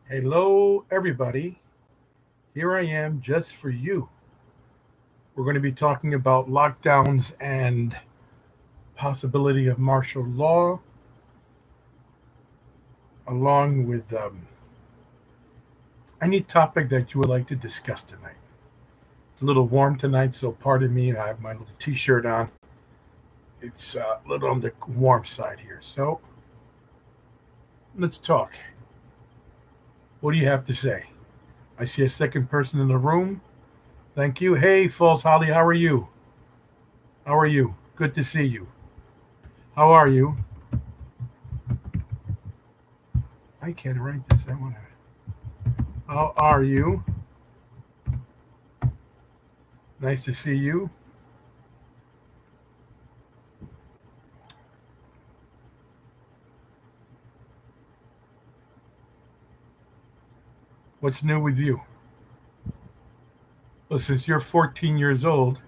Hello, everybody. Here I am just for you. We're going to be talking about lockdowns and possibility of martial law, along with any topic that you would like to discuss tonight. It's a little warm tonight, so pardon me. I have my little T-shirt on. It's a little on the warm side here. So let's talk. What do you have to say? I see a second person in the room. Thank you. Hey, False Holly, how are you? How are you? Good to see you. How are you? I can't write this. I want to. How are you? Nice to see you. What's new with you? Well, since you're 14 years old,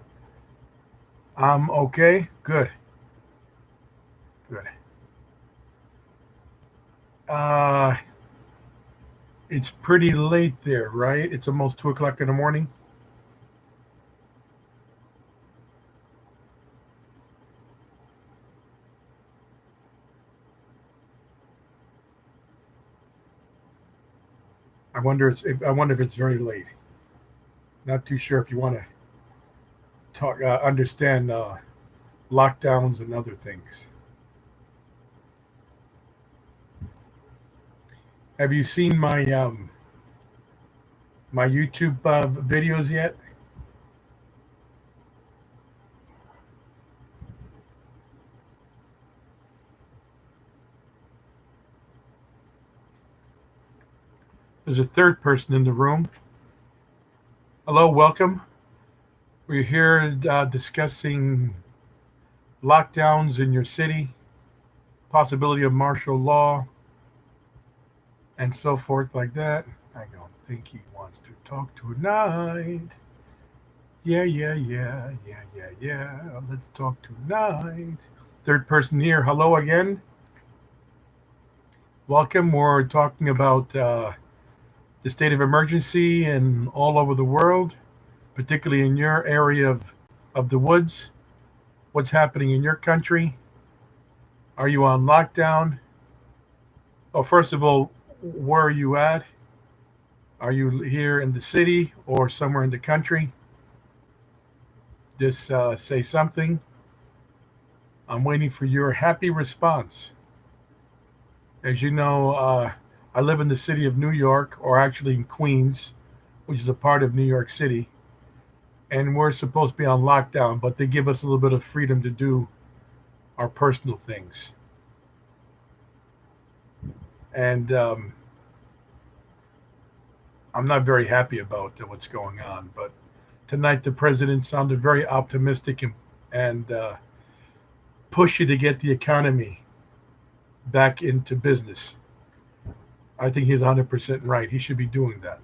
I'm okay. Good. Good. Uh, it's pretty late there, right? It's almost 2 o'clock in the morning. I wonder if it's very late. Not too sure if you want to talk, understand lockdowns and other things. Have you seen my YouTube videos yet? There's a third person in the room. Hello, welcome. We're here discussing lockdowns in your city, possibility of martial law, and so forth like that. I don't think he wants to talk tonight. Yeah. Let's talk tonight. Third person here. Hello again. Welcome. We're talking about the state of emergency and all over the world, particularly in your area of the woods. What's happening in your country? Are you on lockdown? Oh, first of all, where are you at? Are you here in the city or somewhere in the country? Just say something. I'm waiting for your happy response. As you know, I live in the city of New York, or actually in Queens, which is a part of New York City, and we're supposed to be on lockdown, but they give us a little bit of freedom to do our personal things. And I'm not very happy about what's going on. But tonight, the president sounded very optimistic and pushy to get the economy back into business. I think he's 100% right. He should be doing that.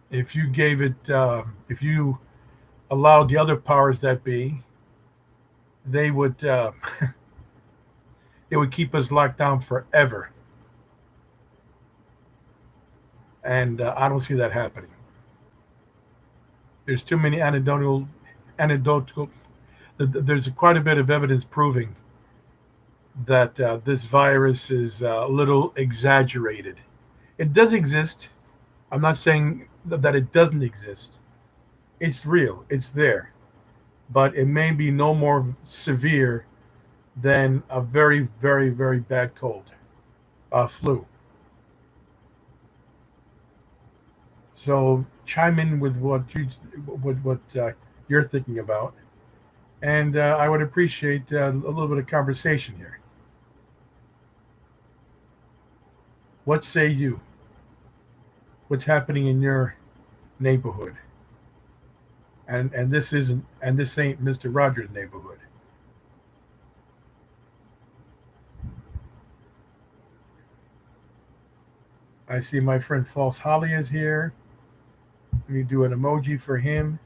If you allowed the other powers that be, they would they would keep us locked down forever, and I don't see that happening. There's too many anecdotal. There's quite a bit of evidence proving that this virus is a little exaggerated. It does exist. I'm not saying that it doesn't exist. It's real. It's there, but it may be no more severe than a very, very, very bad cold, flu. So chime in with what you're thinking about, and I would appreciate a little bit of conversation here. What say you? What's happening in your neighborhood? And this ain't Mr. Rogers' neighborhood. I see my friend False Holly is here. Let me do an emoji for him.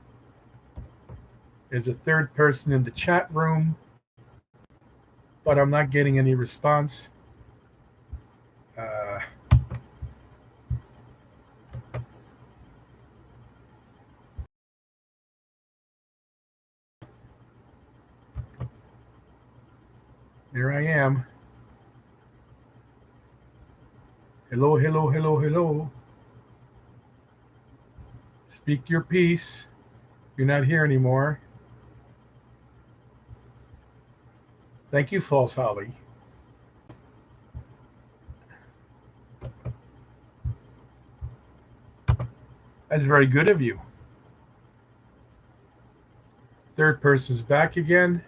There's a third person in the chat room, but I'm not getting any response. Uh, There I am. Hello, hello, hello, hello. Speak your piece. You're not here anymore. Thank you, False Holly. That's very good of you. Third person's back again.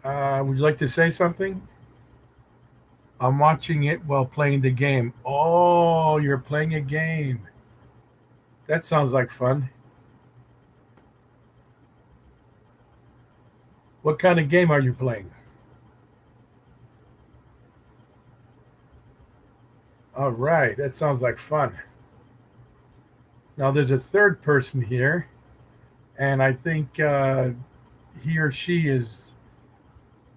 Would you like to say something? I'm watching it while playing the game. Oh, you're playing a game. That sounds like fun. What kind of game are you playing? All right, that sounds like fun. Now there's a third person here, and I think he or she is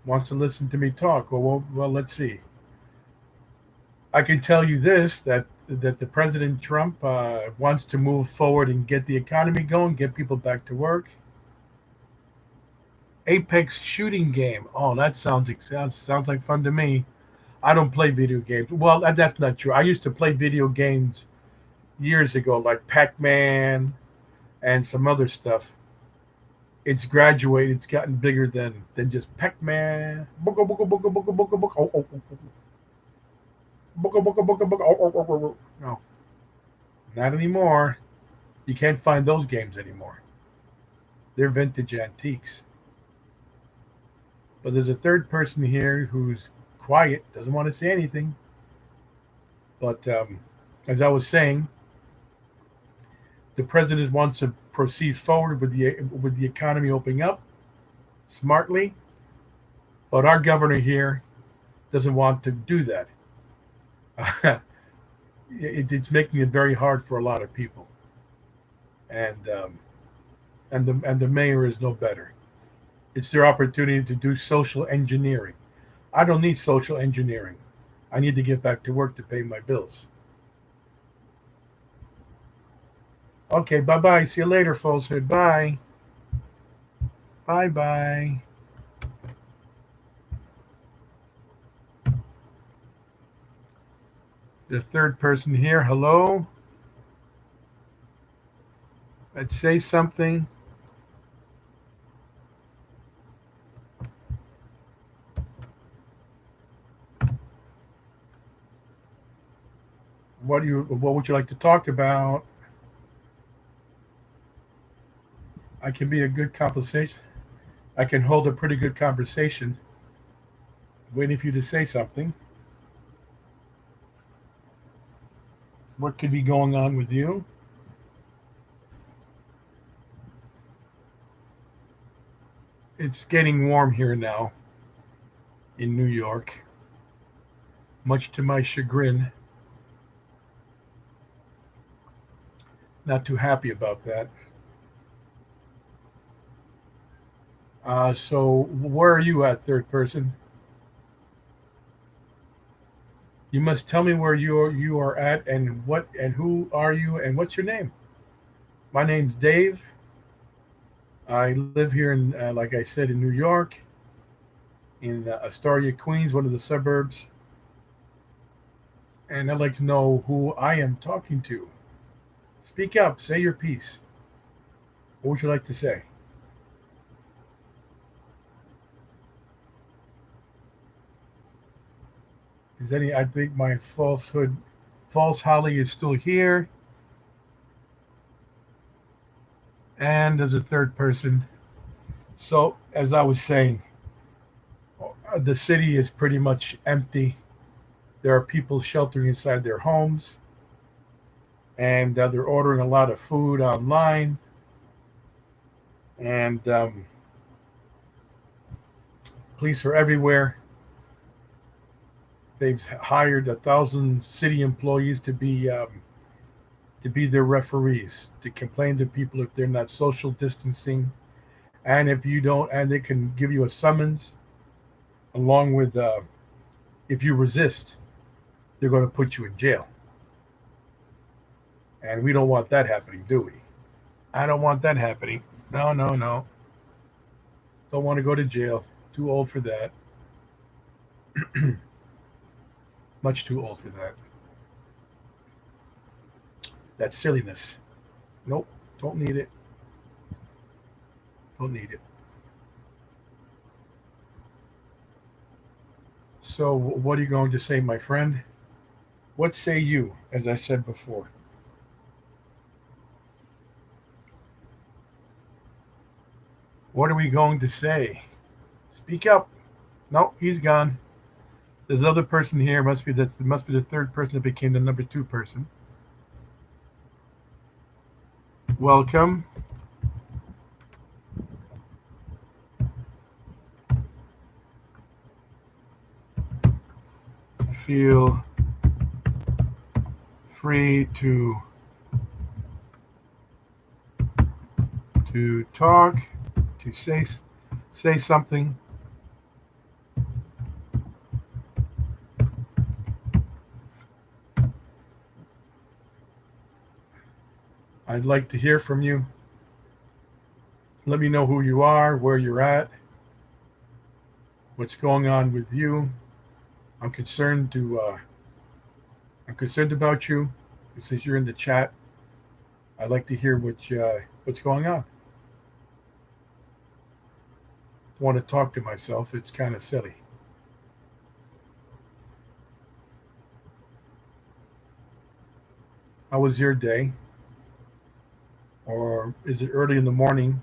wants to listen to me talk. Well, let's see. I can tell you this that the President Trump wants to move forward and get the economy going, get people back to work. Apex shooting game. Oh, that sounds like fun to me. I don't play video games. Well, that's not true. I used to play video games years ago, like Pac-Man and some other stuff. It's graduated. It's gotten bigger than just Pac-Man. Booga booga booga booga booga booga. Oh, oh, oh, oh. Booga booga booga booga. Oh, oh, oh, oh, oh. No, not anymore. You can't find those games anymore. They're vintage antiques. But there's a third person here who's quiet, doesn't want to say anything. But as I was saying, the president wants to proceed forward with the economy opening up smartly, but our governor here doesn't want to do that. It's making it very hard for a lot of people, and the mayor is no better. It's their opportunity to do social engineering. I don't need social engineering. I need to get back to work to pay my bills. Okay, bye bye. See you later, falsehood. Bye. Bye bye. The third person here. Hello. Let's say something. What would you like to talk about? I can be a good conversation. I can hold a pretty good conversation waiting for you to say something. What could be going on with you? It's getting warm here now in New York, much to my chagrin. Not too happy about that. So, where are you at, third person? You must tell me where you are at and what and who are you and what's your name? My name's Dave. I live here in, like I said, in New York, in Astoria, Queens, one of the suburbs, and I'd like to know who I am talking to. Speak up, say your piece. What would you like to say? Is any? I think my false Holly is still here, and there's a third person. So, as I was saying, the city is pretty much empty. There are people sheltering inside their homes, and they're ordering a lot of food online. And police are everywhere. They've hired 1,000 city employees to be their referees, to complain to people if they're not social distancing, and if you don't, and they can give you a summons along with if you resist, they're going to put you in jail. And we don't want that happening, do we? I don't want that happening. No, no, no. Don't want to go to jail. Too old for that. Much too old for that. That silliness. Nope. Don't need it. Don't need it. So, what are you going to say, my friend? What say you, as I said before? What are we going to say? Speak up. No, he's gone. There's another person here. Must be the third person that became the number two person. Welcome. Feel free to talk, to say something. I'd like to hear from you. Let me know who you are, where you're at, what's going on with you. I'm concerned to. I'm concerned about you. Since you're in the chat, I'd like to hear what's going on. I want to talk to myself. It's kind of silly. How was your day? Or is it early in the morning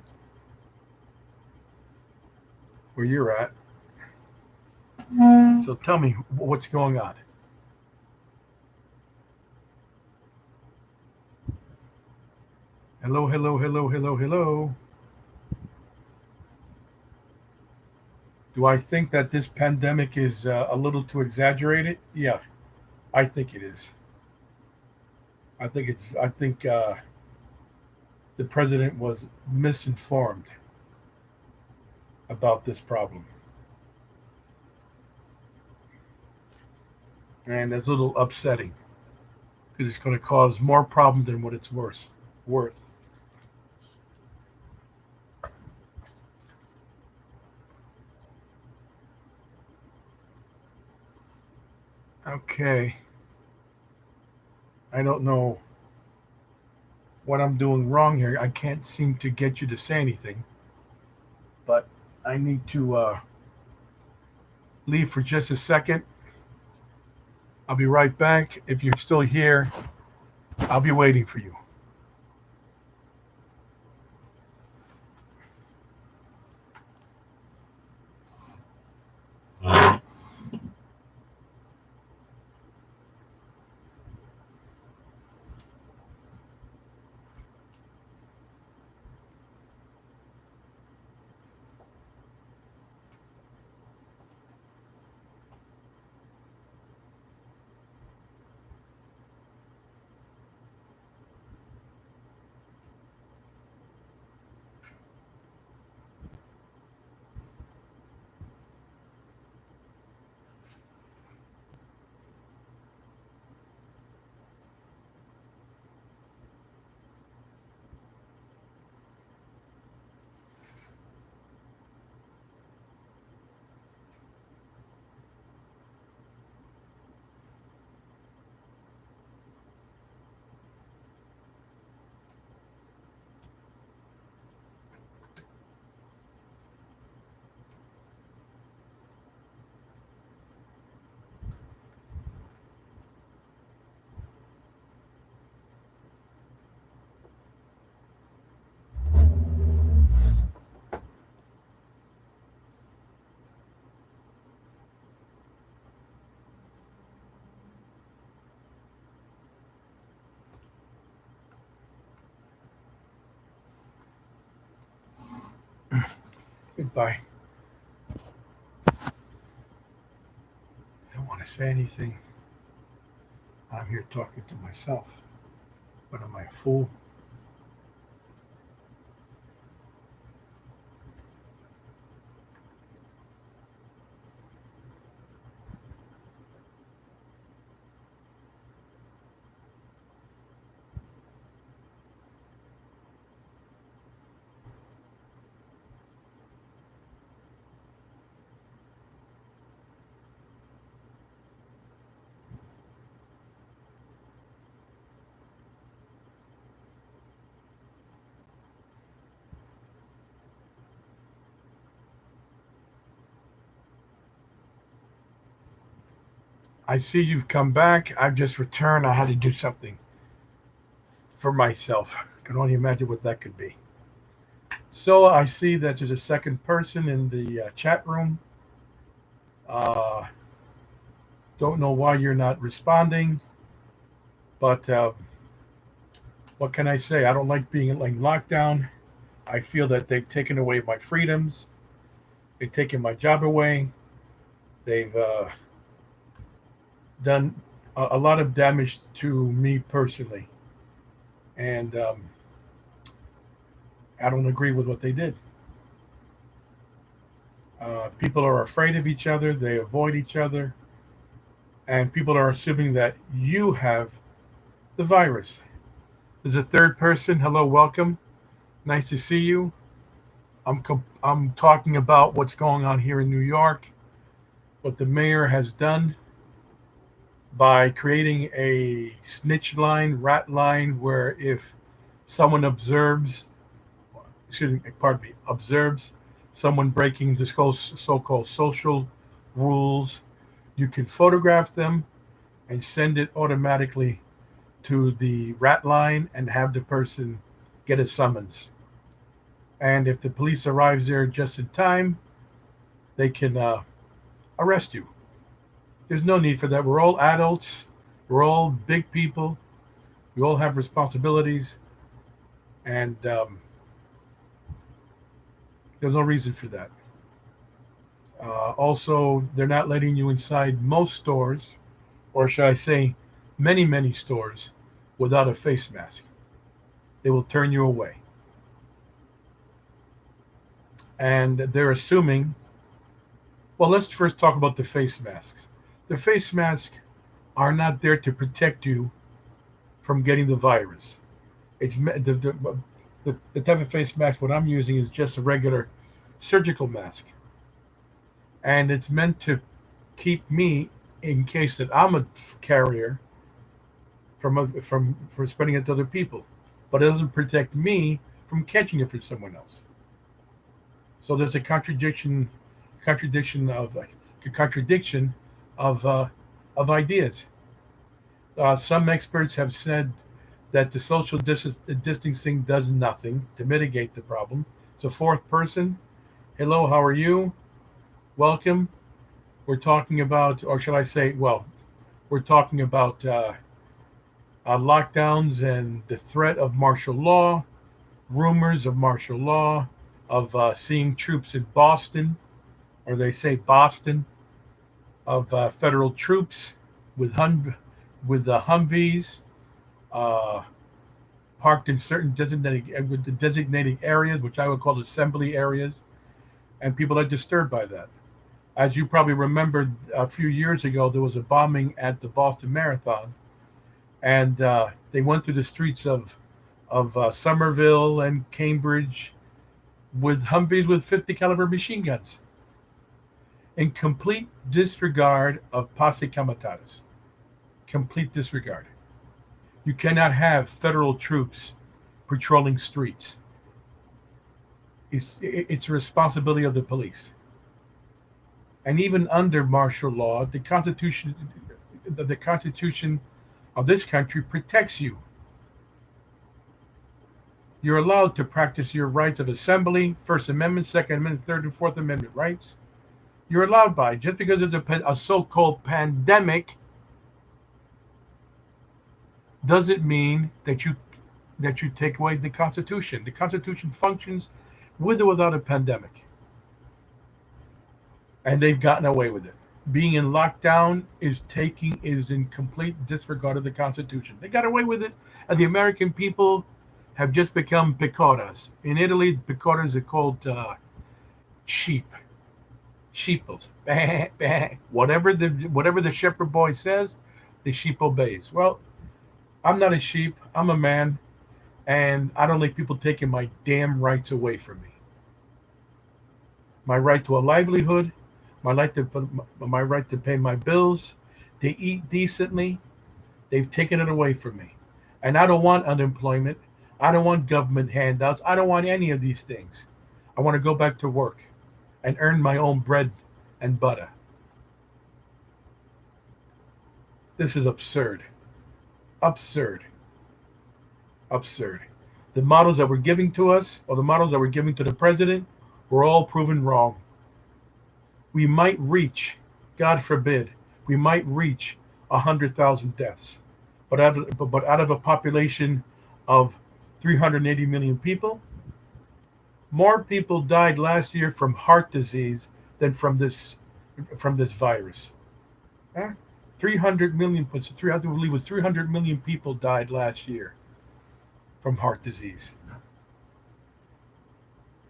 where you're at? So tell me what's going on. Hello, hello, hello, hello, hello. Do I think that this pandemic is a little too exaggerated? Yeah, I think it is. I think the president was misinformed about this problem, and it's a little upsetting because it's going to cause more problems than what it's worth. Worth. Okay. I don't know what I'm doing wrong here. I can't seem to get you to say anything, but I need to leave for just a second. I'll be right back. If you're still here, I'll be waiting for you. Goodbye. I don't want to say anything. I'm here talking to myself. What am I, a fool? I see you've come back. I've just returned. I had to do something for myself. I can only imagine what that could be. So I see that there's a second person in the chat room. Uh, don't know why you're not responding, but what can I say? I don't like being in lockdown. I feel that they've taken away my freedoms. They've taken my job away. They've done a lot of damage to me personally, and I don't agree with what they did. People are afraid of each other. They avoid each other, and people are assuming that you have the virus. There's a third person. Hello, welcome. Nice to see you. I'm talking about what's going on here in New York, what the mayor has done by creating a snitch line, rat line, where if someone observes, excuse me, pardon me, observes someone breaking the so-called social rules, you can photograph them and send it automatically to the rat line and have the person get a summons. And if the police arrives there just in time, they can arrest you. There's no need for that. We're all adults. We're all big people. We all have responsibilities, and there's no reason for that. Also, they're not letting you inside most stores, or should I say, many, many stores, without a face mask. They will turn you away. And they're assuming, well, let's first talk about the face masks. The face masks are not there to protect you from getting the virus. The type of face mask what I'm using is just a regular surgical mask, and it's meant to keep me in case that I'm a carrier from spreading it to other people, but it doesn't protect me from catching it from someone else. So there's a contradiction of a contradiction of ideas. Some experts have said that the social distancing does nothing to mitigate the problem. So, fourth person, hello, how are you? Welcome. We're talking about, or should I say, well, we're talking about lockdowns and the threat of martial law, rumors of martial law, of seeing troops in Boston, or they say Boston, of federal troops with with the Humvees uh, parked in certain designated areas, which I would call assembly areas, and people are disturbed by that. As you probably remember, a few years ago, there was a bombing at the Boston Marathon, and they went through the streets of Somerville and Cambridge with Humvees with 50 caliber machine guns, in complete disregard of posse comitatus. Complete disregard. You cannot have federal troops patrolling streets. It's a responsibility of the police. And even under martial law, the Constitution of this country protects you. You're allowed to practice your rights of assembly, First Amendment, Second Amendment, Third and Fourth Amendment rights. You're allowed by. Just because it's a so-called pandemic doesn't mean that you take away the Constitution. The Constitution functions with or without a pandemic, and they've gotten away with it. Being in lockdown is in complete disregard of the Constitution. They got away with it, and the American people have just become pecoras. In Italy, pecoras are called sheep, sheeples. Bah, bah. Whatever the shepherd boy says, the sheep obeys. Well, I'm not a sheep. I'm a man, and I don't like people taking my damn rights away from me. My right to a livelihood, my right to pay my bills, to eat decently. They've taken it away from me, and I don't want unemployment. I don't want government handouts. I don't want any of these things. I want to go back to work and earn my own bread and butter. This is absurd. Absurd. Absurd. The models that were giving to us, or the models that were giving to the president, were all proven wrong. We might reach, God forbid, we might reach 100,000 deaths. But out of a population of 380 million people, more people died last year from heart disease than from this virus. Huh? 300 million, 300, I believe it was 300 million people died last year from heart disease.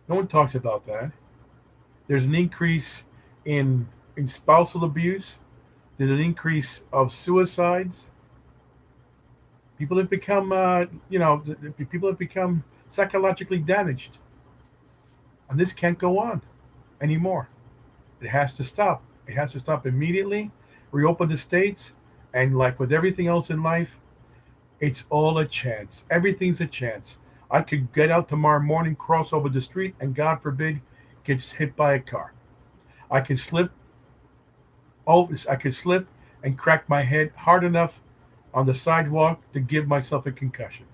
No one talks about that. There's an increase in in spousal abuse. There's an increase of suicides. People have become, people have become psychologically damaged, and this can't go on anymore. It has to stop. It has to stop immediately. Reopen the states, and like with everything else in life, it's all a chance. Everything's a chance. I could get out tomorrow morning, cross over the street, and God forbid, gets hit by a car. I could slip I could slip and crack my head hard enough on the sidewalk to give myself a concussion.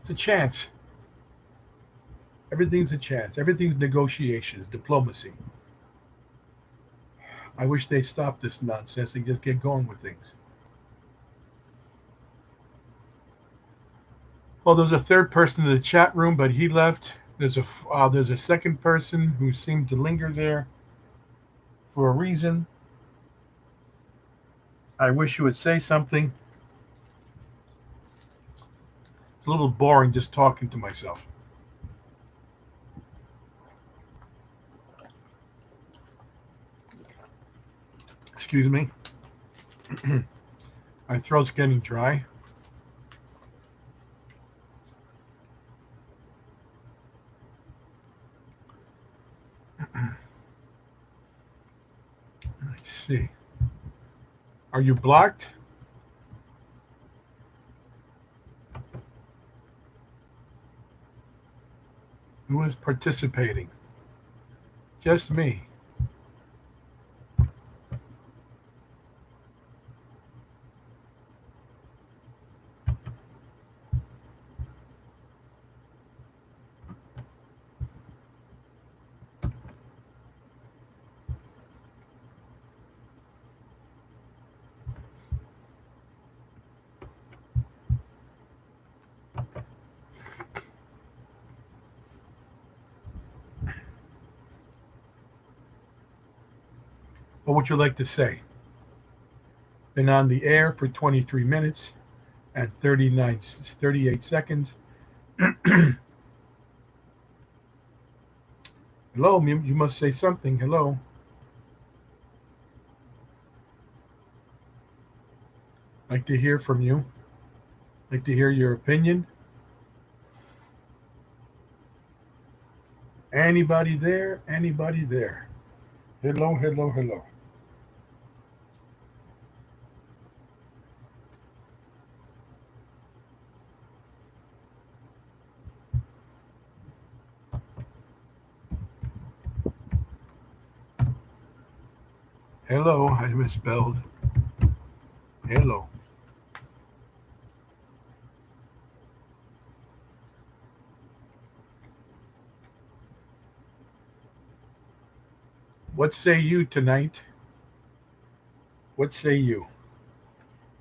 It's a chance. Everything's a chance. Everything's negotiations, diplomacy. I wish they stopped this nonsense and just get going with things. Well, there's a third person in the chat room, but he left. There's a second person who seemed to linger there for a reason. I wish you would say something. It's a little boring just talking to myself. Excuse me. My throat's getting dry. Let's see. Are you blocked? Who is participating? Just me. What would you like to say? Been on the air for 23 minutes and 38 seconds. Hello, you must say something. Hello. Like to hear from you. Like to hear your opinion. Anybody there? Anybody there? Hello, hello, hello. Hello, I misspelled. Hello. What say you tonight? What say you?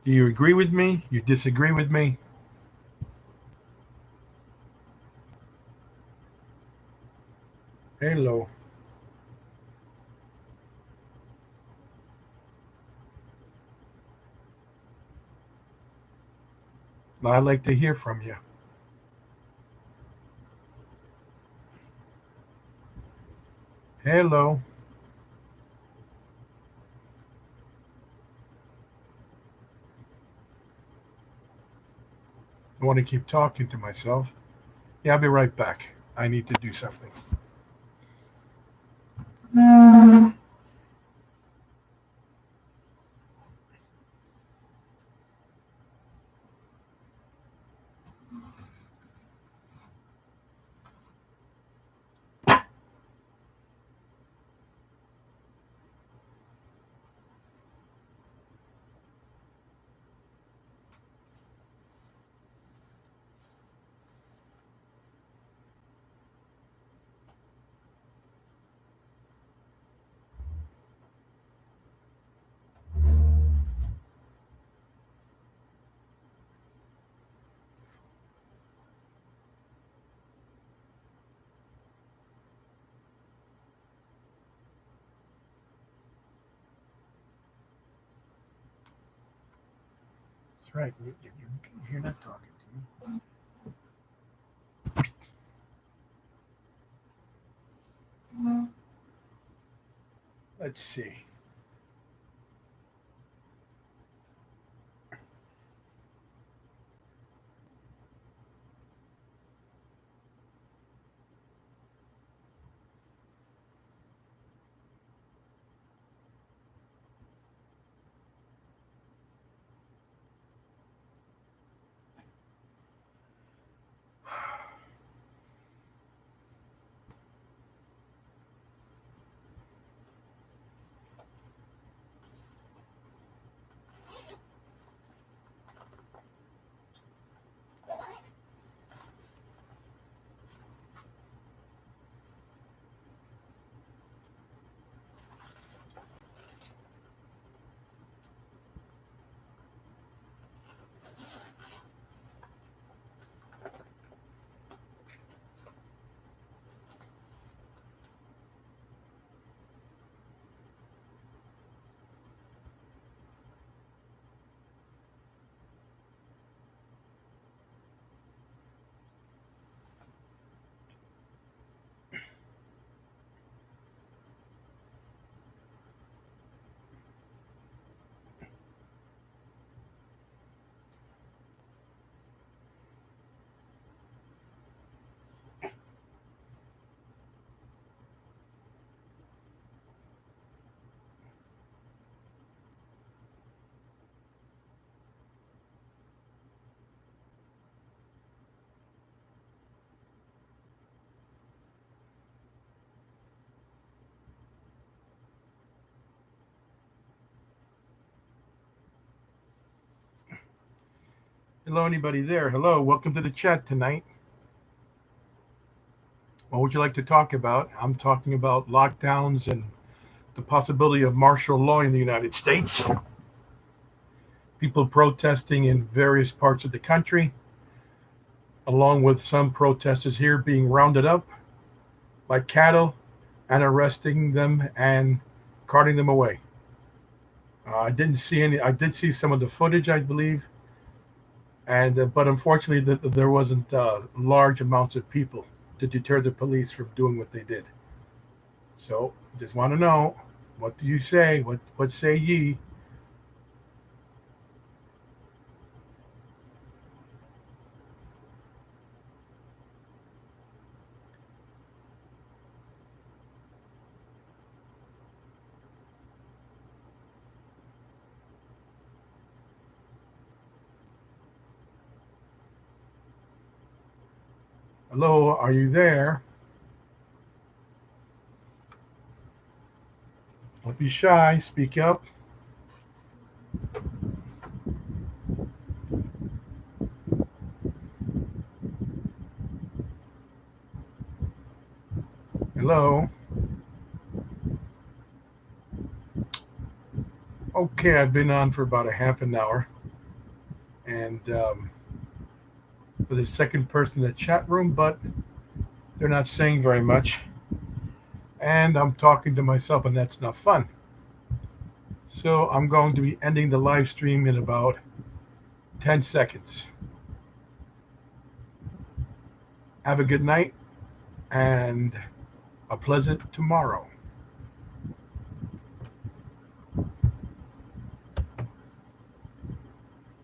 Do you agree with me? You disagree with me? Hello. I'd like to hear from you. Hello. I want to keep talking to myself. Yeah, I'll be right back. I need to do something. That's right. You're not talking to me. Let's see. Hello, anybody there? Hello, welcome to the chat tonight. What would you like to talk about? I'm talking about lockdowns and the possibility of martial law in the United States. People protesting in various parts of the country, along with some protesters here being rounded up like cattle and arresting them and carting them away. I didn't see any. I did see some of the footage, I believe, and but unfortunately, there wasn't large amounts of people to deter the police from doing what they did. So, just want to know, what do you say? What say ye? Hello, are you there? Don't be shy. Speak up. Hello. Okay, I've been on for about a half an hour, and for the second person in the chat room, but they're not saying very much. And I'm talking to myself, and that's not fun. So I'm going to be ending the live stream in about 10 seconds. Have a good night and a pleasant tomorrow.